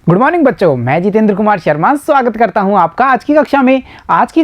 Good morning बच्चों, मैं जितेंद्र कुमार शर्मा स्वागत करता हूं आपका आज की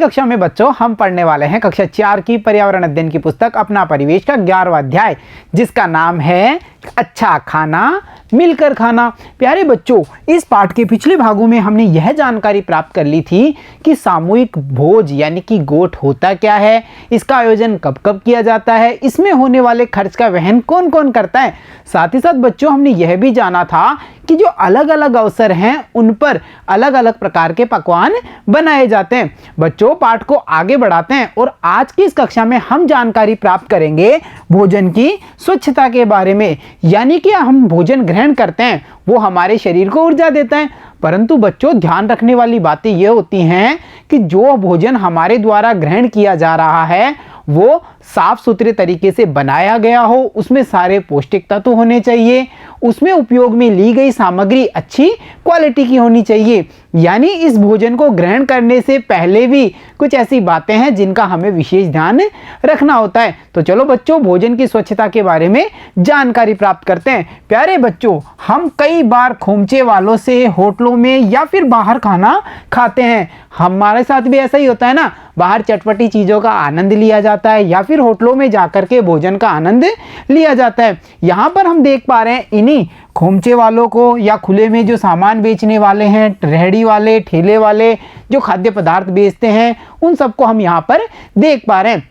कक्षा में बच्चों हम पढ़ने वाले हैं कक्षा 4 की पर्यावरण अध्ययन की पुस्तक अपना परिवेश का 11वां अध्याय, जिसका नाम है अच्छा खाना मिलकर खाना। प्यारे बच्चों, इस पाठ के पिछले भागों में हमने यह जानकारी प्राप्त कर ली थी कि सामूहिक भोज यानी कि गोठ होता क्या है, इसका आयोजन कब कब किया जाता है, इसमें होने वाले खर्च का वहन कौन कौन करता है। साथ ही साथ बच्चों हमने यह भी जाना था कि जो अलग अलग अवसर हैं उन पर अलग अलग प्रकार के पकवान बनाए जाते हैं। बच्चों, पाठ को आगे बढ़ाते हैं और आज की इस कक्षा में हम जानकारी प्राप्त करेंगे भोजन की स्वच्छता के बारे में। यानी कि हम भोजन ग्रहण करते हैं वो हमारे शरीर को ऊर्जा देता है, परंतु बच्चों ध्यान रखने वाली बातें ये होती हैं कि जो भोजन हमारे द्वारा ग्रहण किया जा रहा है वो साफ सुथरे तरीके से बनाया गया हो, उसमें सारे पौष्टिक तत्व होने चाहिए, उसमें उपयोग में ली गई सामग्री अच्छी क्वालिटी की होनी चाहिए। यानी इस भोजन को ग्रहण करने से पहले भी कुछ ऐसी बातें हैं जिनका हमें विशेष ध्यान रखना होता है। तो चलो बच्चों, भोजन की स्वच्छता के बारे में जानकारी प्राप्त करते हैं। प्यारे बच्चों, हम कई बार खोमचे वालों से होटलों में या फिर बाहर खाना खाते हैं। हमारे साथ भी ऐसा ही होता है ना, बाहर चटपटी चीज़ों का आनंद लिया जाता है या फिर होटलों में जाकर के भोजन का आनंद लिया जाता है। यहाँ पर हम देख पा रहे हैं इन्हीं खोमचे वालों को या खुले में जो सामान बेचने वाले हैं, रेहड़ी वाले, ठेले वाले जो खाद्य पदार्थ बेचते हैं, उन सबको हम यहाँ पर देख पा रहे हैं।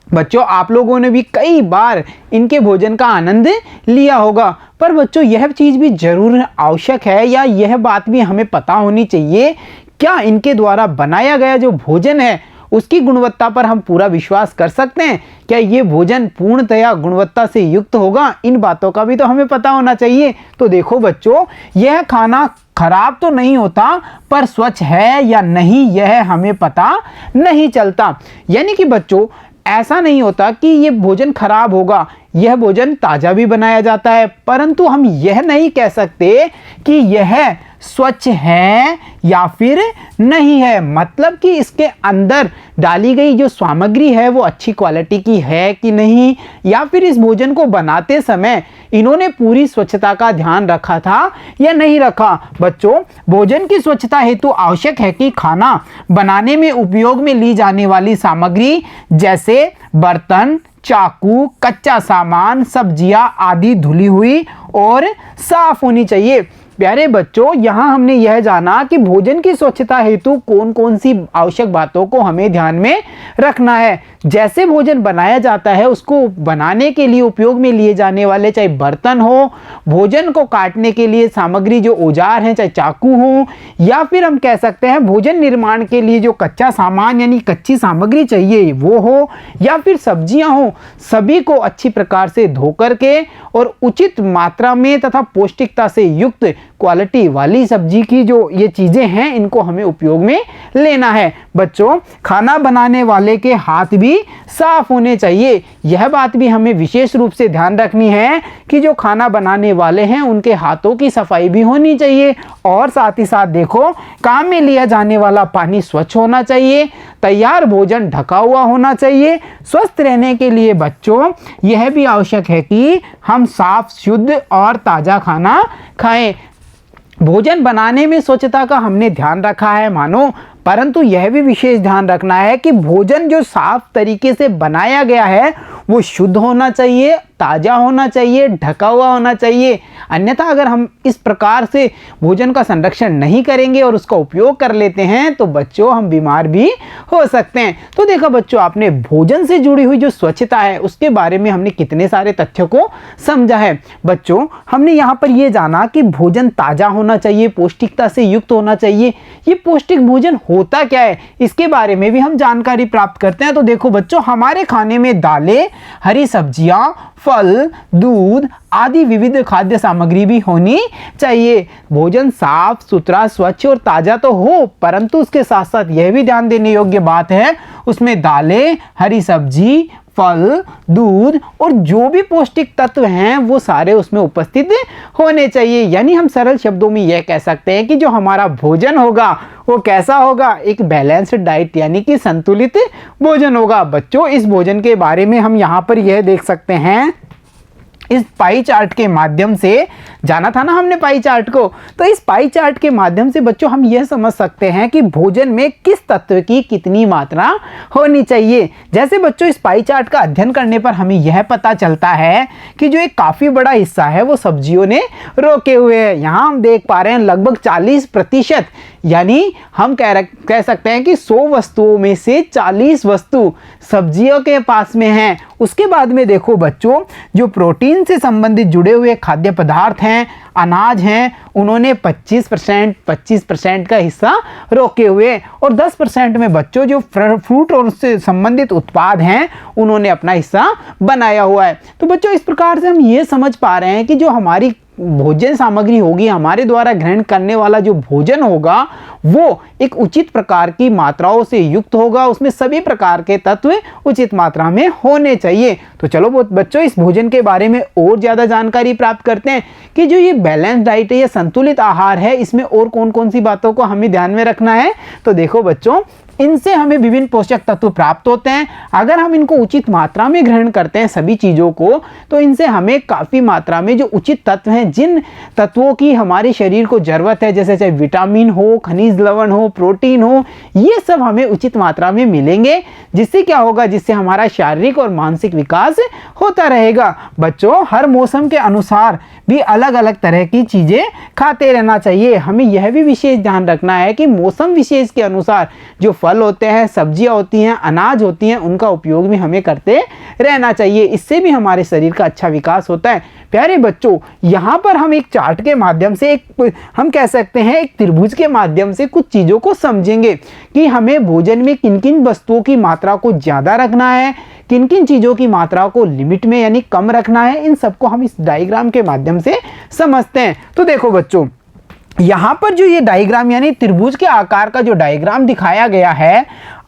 बच्चों, आप लोगों ने भी कई बार इनके भोजन का आनंद लिया होगा, पर बच्चों यह चीज़ भी जरूर आवश्यक है या यह बात भी हमें पता होनी चाहिए, क्या इनके द्वारा बनाया गया जो भोजन है उसकी गुणवत्ता पर हम पूरा विश्वास कर सकते हैं? क्या ये भोजन पूर्णतया गुणवत्ता से युक्त होगा? इन बातों का भी तो हमें पता होना चाहिए। तो देखो बच्चों, यह खाना खराब तो नहीं होता, पर स्वच्छ है या नहीं यह हमें पता नहीं चलता। यानी कि बच्चों ऐसा नहीं होता कि ये भोजन खराब होगा, यह भोजन ताज़ा भी बनाया जाता है, परंतु हम यह नहीं कह सकते कि यह स्वच्छ है या फिर नहीं है। मतलब कि इसके अंदर डाली गई जो सामग्री है वो अच्छी क्वालिटी की है कि नहीं, या फिर इस भोजन को बनाते समय इन्होंने पूरी स्वच्छता का ध्यान रखा था या नहीं रखा। बच्चों, भोजन की स्वच्छता हेतु आवश्यक है कि खाना बनाने में उपयोग में ली जाने वाली सामग्री जैसे बर्तन, चाकू, कच्चा सामान, सब्जियां आदि धुली हुई और साफ होनी चाहिए। प्यारे बच्चों, यहाँ हमने यह जाना कि भोजन की स्वच्छता हेतु कौन कौन सी आवश्यक बातों को हमें ध्यान में रखना है। जैसे भोजन बनाया जाता है उसको बनाने के लिए उपयोग में लिए जाने वाले चाहे बर्तन हो, भोजन को काटने के लिए सामग्री जो औजार हैं चाहे चाकू हो, या फिर हम कह सकते हैं भोजन निर्माण के लिए जो कच्चा सामान यानी कच्ची सामग्री चाहिए वो हो, या फिर सब्जियां हो, सभी को अच्छी प्रकार से धो करके और उचित मात्रा में तथा पौष्टिकता से युक्त क्वालिटी वाली सब्जी की जो ये चीज़ें हैं इनको हमें उपयोग में लेना है। बच्चों, खाना बनाने वाले के हाथ भी साफ होने चाहिए। यह बात भी हमें विशेष रूप से ध्यान रखनी है कि जो खाना बनाने वाले हैं उनके हाथों की सफाई भी होनी चाहिए, और साथ ही साथ देखो काम में लिया जाने वाला पानी स्वच्छ होना चाहिए, तैयार भोजन ढका हुआ होना चाहिए। स्वस्थ रहने के लिए बच्चों यह भी आवश्यक है कि हम साफ, शुद्ध और ताज़ा खाना खाएं। भोजन बनाने में स्वच्छता का हमने ध्यान रखा है मानो, परंतु यह भी विशेष ध्यान रखना है कि भोजन जो साफ तरीके से बनाया गया है वो शुद्ध होना चाहिए, ताज़ा होना चाहिए, ढका हुआ होना चाहिए। अन्यथा अगर हम इस प्रकार से भोजन का संरक्षण नहीं करेंगे और उसका उपयोग कर लेते हैं तो बच्चों हम बीमार भी हो सकते हैं। तो देखो बच्चों, आपने भोजन से जुड़ी हुई जो स्वच्छता है उसके बारे में हमने कितने सारे तथ्यों को समझा है। बच्चों, हमने यहाँ पर यह जाना कि भोजन ताज़ा होना चाहिए, पौष्टिकता से युक्त होना चाहिए। ये पौष्टिक भोजन होता क्या है इसके बारे में भी हम जानकारी प्राप्त करते हैं। तो देखो बच्चों, हमारे खाने में दालें, हरी सब्जियां, फल, दूध आदि विविध खाद्य सामग्री भी होनी चाहिए। भोजन साफ सुथरा, स्वच्छ और ताज़ा तो हो, परंतु उसके साथ साथ यह भी ध्यान देने योग्य बात है उसमें दालें, हरी सब्जी, फल, दूध और जो भी पौष्टिक तत्व हैं वो सारे उसमें उपस्थित होने चाहिए। यानी हम सरल शब्दों में यह कह सकते हैं कि जो हमारा भोजन होगा वो कैसा होगा, एक बैलेंस्ड डाइट यानी कि संतुलित भोजन होगा। बच्चों, इस भोजन के बारे में हम यहाँ पर यह देख सकते हैं इस पाई चार्ट के माध्यम से, जाना था ना हमने पाई चार्ट को, तो इस पाई चार्ट के माध्यम से बच्चों हम यह समझ सकते हैं कि भोजन में किस तत्व की कितनी मात्रा होनी चाहिए। जैसे बच्चों इस पाई चार्ट का अध्ययन करने पर हमें यह पता चलता है कि जो एक काफ़ी बड़ा हिस्सा है वो सब्जियों ने रोके हुए हैं। यहाँ हम देख पा रहे हैं लगभग 40%, यानी हम कह सकते हैं कि 100 वस्तुओं में से 40 वस्तु सब्जियों के पास में हैं। उसके बाद में देखो बच्चों, जो प्रोटीन से संबंधित जुड़े हुए खाद्य पदार्थ हैं, अनाज हैं, उन्होंने 25% का हिस्सा रोके हुए, और 10% में बच्चों जो फ्रूट और उससे संबंधित उत्पाद हैं उन्होंने अपना हिस्सा बनाया हुआ है। तो बच्चों इस प्रकार से हम ये समझ पा रहे हैं कि जो हमारी भोजन सामग्री होगी, हमारे द्वारा ग्रहण करने वाला जो भोजन होगा वो एक उचित प्रकार की मात्राओं से युक्त होगा, उसमें सभी प्रकार के तत्व उचित मात्रा में होने चाहिए। तो चलो बच्चों इस भोजन के बारे में और ज़्यादा जानकारी प्राप्त करते हैं कि जो ये बैलेंस डाइट है, ये संतुलित आहार है, इसमें और कौन कौन सी बातों को हमें ध्यान में रखना है। तो देखो बच्चों, इनसे हमें विभिन्न पोषक तत्व प्राप्त होते हैं। अगर हम इनको उचित मात्रा में ग्रहण करते हैं सभी चीज़ों को, तो इनसे हमें काफ़ी मात्रा में जो उचित तत्व हैं, जिन तत्वों की हमारे शरीर को ज़रूरत है, जैसे चाहे विटामिन हो, खनिज लवण हो, प्रोटीन हो, ये सब हमें उचित मात्रा में मिलेंगे। जिससे क्या होगा, जिससे हमारा शारीरिक और मानसिक विकास होता रहेगा। बच्चों हर मौसम के अनुसार भी अलग अलग तरह की चीज़ें खाते रहना चाहिए। हमें यह भी विशेष ध्यान रखना है कि मौसम विशेष के अनुसार जो फल होते हैं, सब्जियां होती हैं, अनाज होती हैं, उनका उपयोग भी हमें करते रहना चाहिए। इससे भी हमारे शरीर का अच्छा विकास होता है। प्यारे बच्चों, यहाँ पर हम एक चार्ट के माध्यम से, हम कह सकते हैं एक त्रिभुज के माध्यम से कुछ चीज़ों को समझेंगे कि हमें भोजन में किन किन वस्तुओं की मात्रा को ज़्यादा रखना है, किन किन चीज़ों की मात्रा को लिमिट में यानी कम रखना है। इन सबको हम इस डायग्राम के माध्यम से समझते हैं। तो देखो बच्चों, यहाँ पर जो ये डायग्राम यानी त्रिभुज के आकार का जो डायग्राम दिखाया गया है,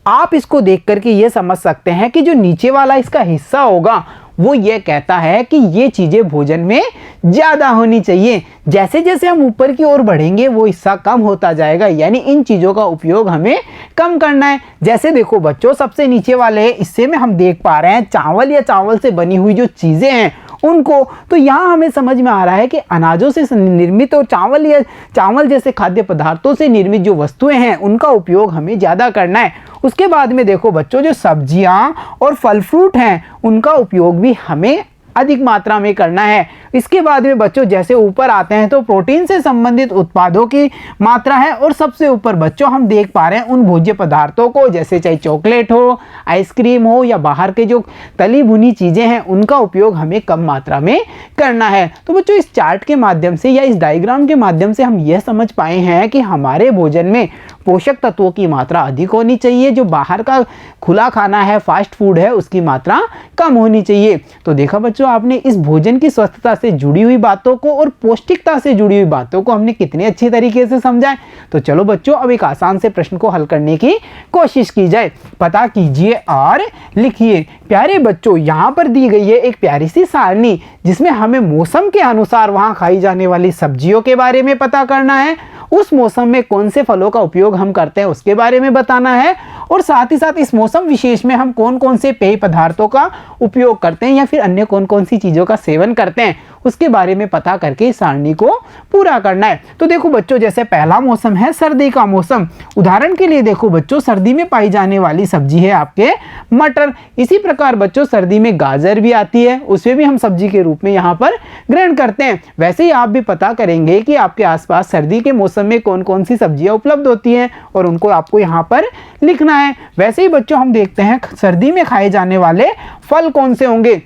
आप इसको देख करके ये समझ सकते हैं कि जो नीचे वाला इसका हिस्सा होगा वो ये कहता है कि ये चीज़ें भोजन में ज़्यादा होनी चाहिए। जैसे जैसे हम ऊपर की ओर बढ़ेंगे वो हिस्सा कम होता जाएगा, यानी इन चीज़ों का उपयोग हमें कम करना है। जैसे देखो बच्चों, सबसे नीचे वाले हिस्से में हम देख पा रहे हैं चावल या चावल से बनी हुई जो चीज़ें हैं उनको। तो यहाँ हमें समझ में आ रहा है कि अनाजों से निर्मित और चावल या चावल जैसे खाद्य पदार्थों से निर्मित जो वस्तुएं हैं उनका उपयोग हमें ज़्यादा करना है। उसके बाद में देखो बच्चों, जो सब्जियां और फल फ्रूट हैं उनका उपयोग भी हमें अधिक मात्रा में करना है। इसके बाद में बच्चों जैसे ऊपर आते हैं तो प्रोटीन से संबंधित उत्पादों की मात्रा है, और सबसे ऊपर बच्चों हम देख पा रहे हैं उन भोज्य पदार्थों को, जैसे चाहे चॉकलेट हो, आइसक्रीम हो या बाहर के जो तली भुनी चीज़ें हैं उनका उपयोग हमें कम मात्रा में करना है। तो बच्चों इस चार्ट के माध्यम से या इस डायग्राम के माध्यम से हम यह समझ पाए हैं कि हमारे भोजन में पोषक तत्वों की मात्रा अधिक होनी चाहिए, जो बाहर का खुला खाना है, फास्ट फूड है, उसकी मात्रा कम होनी चाहिए। तो देखा बच्चों, आपने इस भोजन की स्वस्थता से जुड़ी हुई बातों को और पौष्टिकता से जुड़ी हुई बातों को हमने कितने अच्छे तरीके से समझा है। तो चलो बच्चों, अब एक आसान से प्रश्न को हल करने की कोशिश की जाए। पता कीजिए और लिखिए। प्यारे बच्चों, यहाँ पर दी गई है एक प्यारी सी सारणी, जिसमें हमें मौसम के अनुसार वहाँ खाई जाने वाली सब्जियों के बारे में पता करना है, उस मौसम में कौन से फलों का उपयोग हम करते हैं उसके बारे में बताना है, और साथ ही साथ इस मौसम विशेष में हम कौन कौन से पेय पदार्थों का उपयोग करते हैं या फिर अन्य कौन कौन सी चीज़ों का सेवन करते हैं उसके बारे में पता करके इस सारणी को पूरा करना है। तो देखो बच्चों, जैसे पहला मौसम है सर्दी का मौसम। उदाहरण के लिए देखो बच्चों, सर्दी में पाई जाने वाली सब्जी है आपके मटर। इसी प्रकार बच्चों सर्दी में गाजर भी आती है, उसे भी हम सब्जी के रूप में यहाँ पर ग्रहण करते हैं। वैसे ही आप भी पता करेंगे कि आपके आसपास सर्दी के मौसम में कौन कौन सी सब्जियाँ उपलब्ध होती हैं और उनको आपको यहाँ पर लिखना है। वैसे ही बच्चों हम देखते हैं सर्दी में खाए जाने वाले फल कौन से होंगे।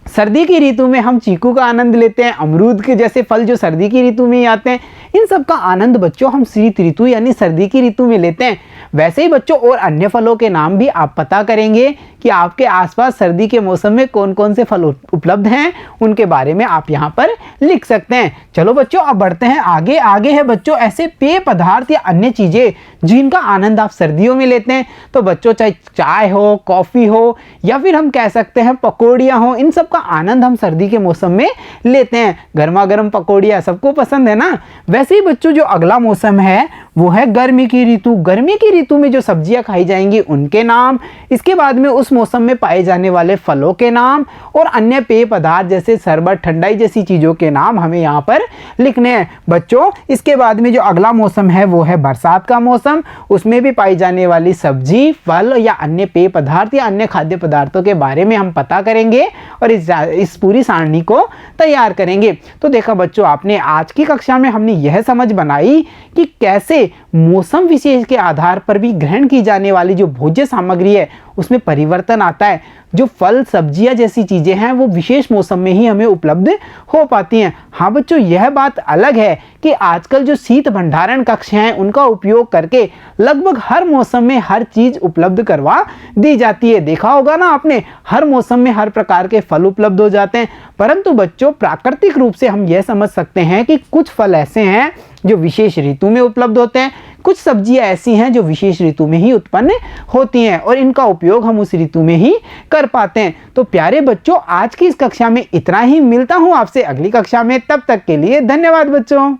सर्दी की ऋतु में हम चीकू का आनंद लेते हैं, अमरूद के जैसे फल जो सर्दी की ऋतु में ही आते हैं। इन सब का आनंद बच्चों हम शीत ऋतु यानी सर्दी की ऋतु में लेते हैं। वैसे ही बच्चों और अन्य फलों के नाम भी आप पता करेंगे कि आपके आसपास सर्दी के मौसम में कौन कौन से फल उपलब्ध हैं, उनके बारे में आप यहाँ पर लिख सकते हैं। चलो बच्चों, अब बढ़ते हैं आगे। आगे है बच्चों ऐसे पेय पदार्थ या अन्य चीज़ें जिनका आनंद आप सर्दियों में लेते हैं। तो बच्चों चाहे चाय हो, कॉफ़ी हो, या फिर हम कह सकते हैं पकौड़ियाँ हो, इन सब का आनंद हम सर्दी के मौसम में लेते हैं। गर्मा गर्म पकौड़ियाँ सबको पसंद है ना। वैसे ही बच्चों जो अगला मौसम है वो है गर्मी की ऋतु। गर्मी की ऋतु में जो सब्जियां खाई जाएंगी उनके नाम, इसके बाद में उस मौसम में पाए जाने वाले फलों के नाम और अन्य पेय पदार्थ जैसे शरबत, ठंडाई जैसी चीज़ों के नाम हमें यहाँ पर लिखने हैं बच्चों। इसके बाद में जो अगला मौसम है वो है बरसात का मौसम। उसमें भी पाई जाने वाली सब्जी, फल या अन्य पेय पदार्थ या अन्य खाद्य पदार्थों के बारे में हम पता करेंगे और इस पूरी सारणी को तैयार करेंगे। तो देखा बच्चों, आपने आज की कक्षा में हमने यह समझ बनाई कि कैसे मौसम विशेष के आधार पर भी ग्रहण की जाने वाली जो भोज्य सामग्री है उसमें परिवर्तन आता है। जो फल, सब्जियां जैसी चीजें हैं वो विशेष मौसम में ही हमें उपलब्ध हो पाती हैं। हाँ बच्चों, यह बात अलग है कि आजकल जो शीत भंडारण कक्ष हैं उनका उपयोग करके लगभग हर मौसम में हर चीज उपलब्ध करवा दी जाती है। देखा होगा ना आपने, हर मौसम में हर प्रकार के फल उपलब्ध हो जाते हैं। परंतु बच्चों, प्राकृतिक रूप से हम यह समझ सकते हैं कि कुछ फल ऐसे हैं जो विशेष ऋतु में उपलब्ध होते हैं, कुछ सब्जियां ऐसी हैं जो विशेष ऋतु में ही उत्पन्न होती हैं और इनका उपयोग हम उस ऋतु में ही कर पाते हैं। तो प्यारे बच्चों, आज की इस कक्षा में इतना ही। मिलता हूं आपसे अगली कक्षा में, तब तक के लिए धन्यवाद बच्चों।